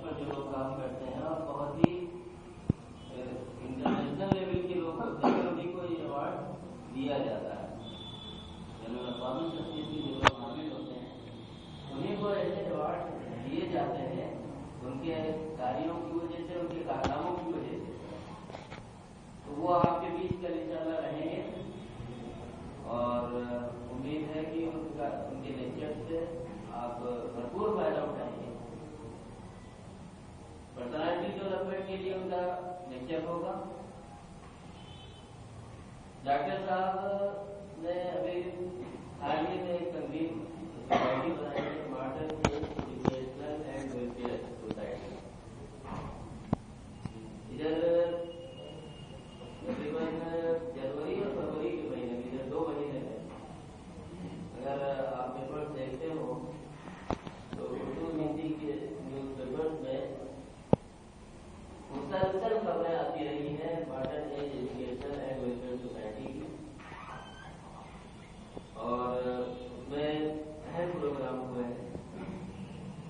پر جو لوگ کام کرتے ہیں اور بہت ہی انٹرنیشنل لیول کے لوگ ہوتے ہیں انہیں کو یہ ایوارڈ دیا جاتا ہے. بین الاقوامی شخصیت کے جو لوگ حامل ہوتے ہیں انہیں کو ایسے ایوارڈ دیے جاتے ہیں ان کے کاریوں کی وجہ سے, ان کے کارناموں کی وجہ سے. تو وہ آپ کے بیچ کل انشاءاللہ رہیں گے اور امید ہے کہ ان کے لیکچر سے آپ بھرپور فائدہ اٹھائیں گے. پرسنالٹی ڈیولپمنٹ کے لیے ان کا لیکچر ہوگا. ڈاکٹر صاحب نے ابھی حال ہی میں ایک تنظیم سوسائٹی بنائی ہے, modern educational and welfare society. ادھر تقریباً جنوری اور فروری کے مہینے میں, ادھر 2 مہینے میں اگر آپ پیپر دیکھتے ہو تو اردو ہندی کے نیوز پیپر میں مسلسل خبریں آتی رہی ہیں modern age educational and welfare society کی, اور اس میں اہم پروگرام ہوئے ہیں,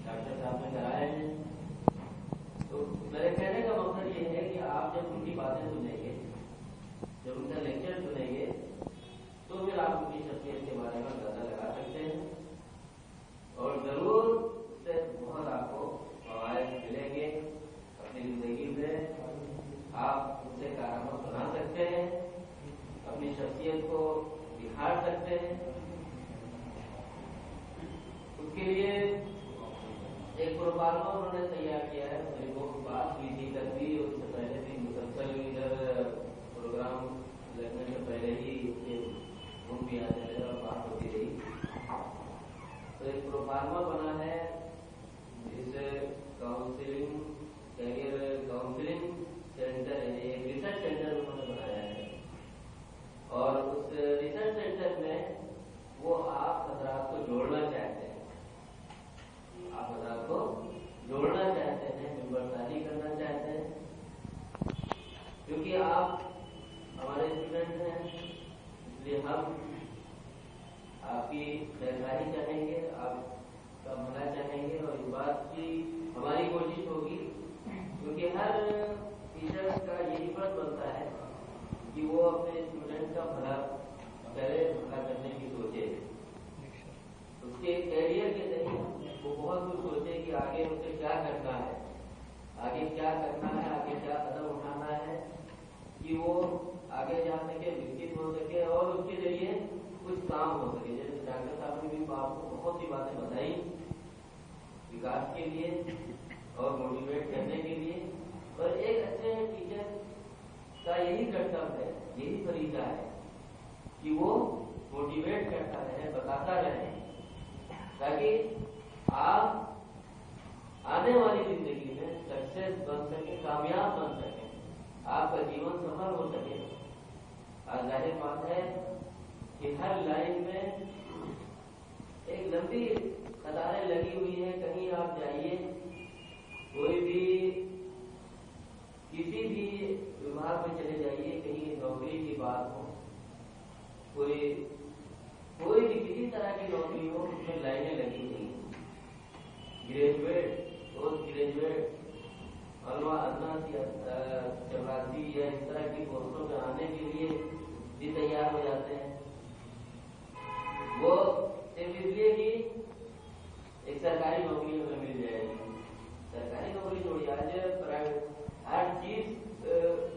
ڈاکٹر صاحب نے کرائے ہیں. تو میرے کہنے کا مقصد یہ ہے کہ آپ جب ان کی باتیں سنیں گے, جب ان کا لیکچر سنیں گے, تو پھر آپ ان کی شخصیت کے بارے میں اندازہ لگا سکتے ہیں اور ضرور اس سے بہت آپ کو فوائد ملیں گے. اپنی زندگی میں آپ ان سے کارآمد بنا سکتے ہیں, اپنی شخصیت کو دکھا سکتے ہیں. اس کے لیے ایک پروگرام انہوں نے تیار کیا ہے, میری وہ بات ہوئی تھی کل بھی, اس سے پہلے بھی مسلسل ادھر پروگرام لگنے سے پہلے ہی ان بھی آتے رہے اور بات ہوتی رہی. تو ایک پروگرام بنا ہے جس کاؤنسلنگ کیریئر کاؤنسلنگ سینٹر ہے, ایک ریسرچ سینٹر انہوں نے بنایا ہے, اور اس ریسرچ سینٹر میں وہ آپ حضرات کو جوڑنا چاہتے ہیں, آپ حضرات کو جوڑنا چاہتے ہیں, ممبر سازی کرنا چاہتے ہیں, کیونکہ آپ ہمارے اسٹوڈنٹ ہیں, اس لیے ہم آپ کی خیرخواہی چاہیں گے, آپ کا بھلا چاہیں گے, اور اس بات کی ہماری کوشش ہوگی, کیونکہ ہر ٹیچر کا یہی فرض بنتا ہے کہ وہ اپنے اسٹوڈنٹ کا بھلا پہلے بھلا کرنے کی سوچے, اس کے کیریئر کے ذریعے وہ بہت کچھ سوچے کہ آگے اسے کیا کرنا ہے, آگے کیا کرنا ہے, آگے کیا قدم اٹھانا ہے کہ وہ آگے جا سکے, وکست ہو سکے اور اس کے ذریعے کچھ کام ہو سکے. جیسے ڈاکٹر صاحب نے بھی آپ کو بہت سی باتیں بتائی وکاس کے لیے اور موٹیویٹ کرنے کے لیے, اور ایک اچھے ٹیچر کا یہی کرتویہ ہے, یہی طریقہ ہے کہ وہ موٹیویٹ کرتا رہے, بتاتا رہے, تاکہ آپ آنے والی زندگی میں سکسیس بن سکے, کامیاب بن سکے, آپ کا جیون سفل ہو سکے. ظاہر بات ہے کہ ہر لائن میں ایک لمبی قطاریں لگی ہوئی ہیں. کہیں آپ جائیے, کوئی بھی کسی بھی وبھاگ میں چلے جائیے, کہیں نوکری کی بات ہو, کوئی بھی کسی طرح کی نوکری ہو, اس میں لائنیں لگی ہوئی ہیں. گریجویٹ, پوسٹ گریجویٹ, چپراسی یا اس طرح کی پوسٹوں پہ آنے کے لیے بھی تیار ہو جاتے ہیں. وہ صرف اس لیے کہ ایک سرکاری نوکری ہمیں مل جائے گی. سرکاری نوکری چھوڑی, آج پرائیویٹ ہر چیز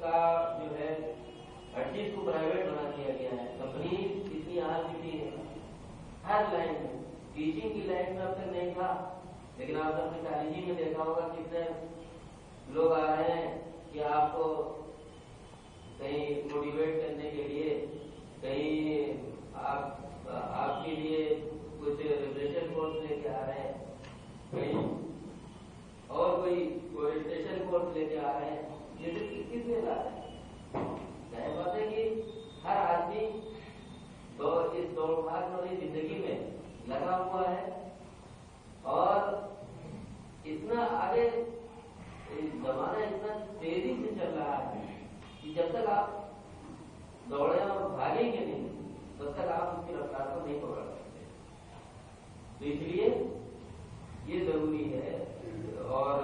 کا جو ہے, ہر چیز کو پرائیویٹ بنا دیا گیا ہے. کمپنی اتنی آ چکی ہے ہر لائن میں. ٹیچنگ کی لائن میں اب تک نہیں تھا, لیکن آپ اپنے کالج ہی میں دیکھا ہوگا کتنے لوگ آ رہے ہیں کہ آپ کو کہیں موٹیویٹ کرنے کے لیے, کہیں آپ کے لیے کچھ ریفریشر کورس لے کے آ رہے ہیں, کہیں اور کوئی اورینٹیشن کورس لے کے آ رہے ہیں. یہ صرف کس لیے لا رہے ہیں؟ ظاہر بات ہے کہ ہر آدمی اس دوڑ بھاگ والی زندگی میں لگا ہوا ہے, اور اتنا آگے زمانہ اتنا تیزی سے چل رہا ہے کہ جب تک آپ دوڑیں اور بھاگیں گے نہیں, تب تک آپ اس کی رفتار کو نہیں پکڑ سکتے. تو اس لیے یہ ضروری ہے. اور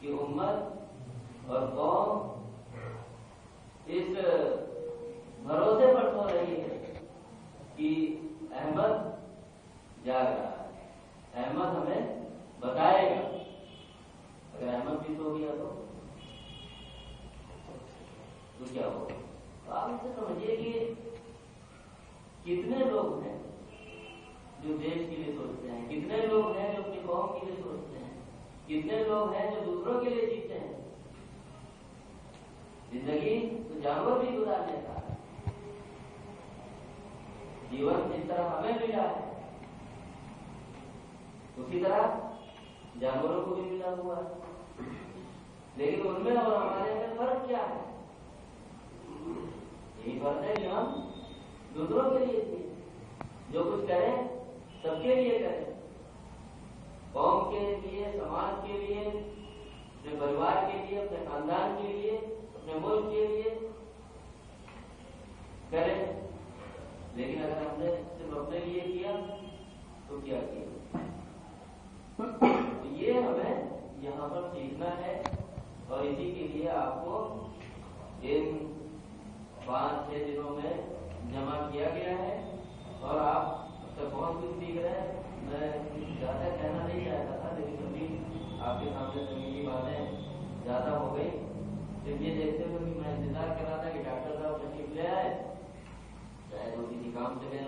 کہ امت اور قوم اس بھروسے پر سو رہی ہے کہ احمد جاگ رہا ہے، احمد ہمیں بتائے گا۔ اگر احمد بھی سو گیا تو کیا ہوگا؟ تو آپ اسے سمجھیے کہ کتنے لوگ ہیں جو دیش کے لیے سوچتے ہیں، کتنے لوگ ہیں جو اپنی قوم کے لیے سوچتے ہیں، کتنے لوگ ہیں جو دوسروں کے لیے جیتے ہیں۔ زندگی تو جانور بھی گزارنے کا ہے، جیون جس طرح ہمیں ملا ہے اسی طرح جانوروں کو بھی ملا ہوا ہے، لیکن ان میں اور ہمارے میں فرق کیا ہے؟ یہی فرق ہے کہ ہم دوسروں کے لیے تھے، جو کچھ کریں سب کے لیے کریں، قوم کے لیے، سماج کے لیے، اپنے پریوار کے لیے، اپنے خاندان کے لیے، اپنے ملک کے لیے کریں۔ لیکن اگر ہم نے صرف اپنے لیے کیا تو کیا کیا؟ یہ ہمیں یہاں پر سیکھنا ہے، اور اسی کے لیے آپ کو ان 5-6 دنوں میں جمع کیا گیا ہے، اور آپ اب تک بہت کچھ سیکھ رہے ہیں۔ میں زیادہ کہنا نہیں چاہتا تھا، لیکن ابھی آپ کے سامنے زمینی باتیں زیادہ ہو گئی۔ صرف یہ دیکھتے ہوئے کہ میں انتظار کر رہا تھا کہ ڈاکٹر صاحب تشریف لے آئے، شاید وہ کسی کام سے گئے